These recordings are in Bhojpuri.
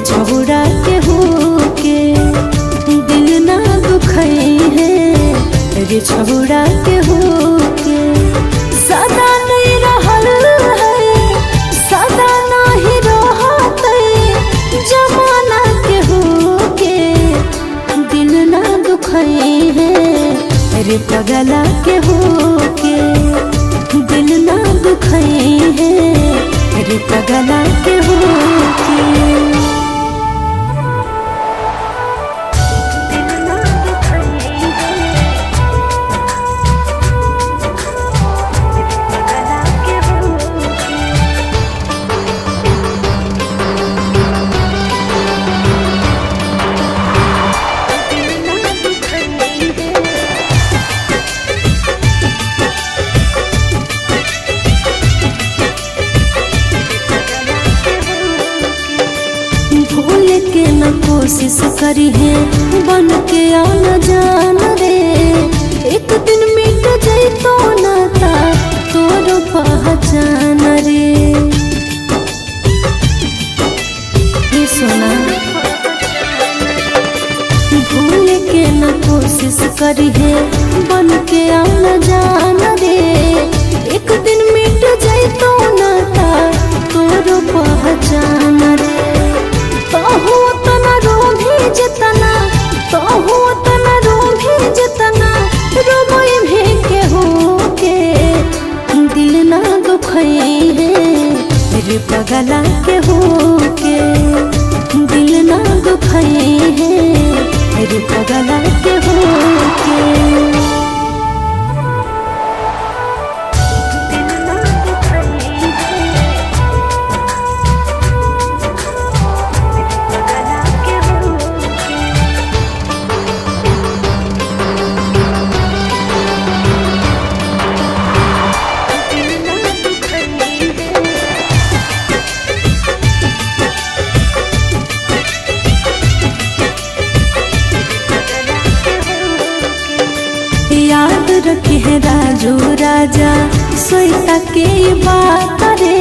छौड़ा के होके दिल ना दुखई है रे छौड़ा के होके सदा नहीं रहल है सदा नहीं रहत जमाना के होके दिल ना दुखई है रे पगला के होके दिल ना दुखई है रे पगला के होके के न कोशिश करी है बन के आना जान रे एक दिन मिट जाई तो ना था तोरो पहचान रे ये सुना भूल के न कोशिश करी है बन के आना जान रे एक दिन मिट जाई तो ना था तोरो पहचान रे तहु तना रोभी जतना तहु तना रोभी जतना रोबई में के होके दिल ना दुखई है रे पगला के होके दिल ना दुखई है रे पगला के होके याद रखे है राजू राजा सोईता के बात रे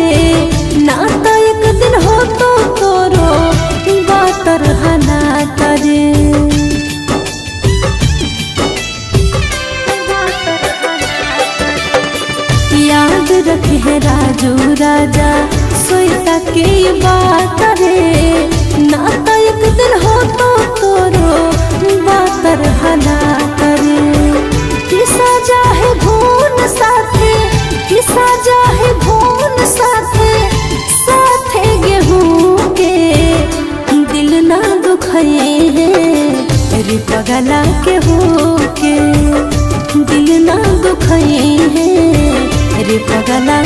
ना तो एक दिन हो तो तोरो बातर हालात रे याद रखे है राजू राजा सोईता के बात रे ना तो एक दिन हो तो तोरो बातर हालात रे किसा जाहे भून साथे किसा जाहे भून साथे साथे गेहूं के दिल ना दुखई है रे पगला के होके दिल ना दुखई है रे पगला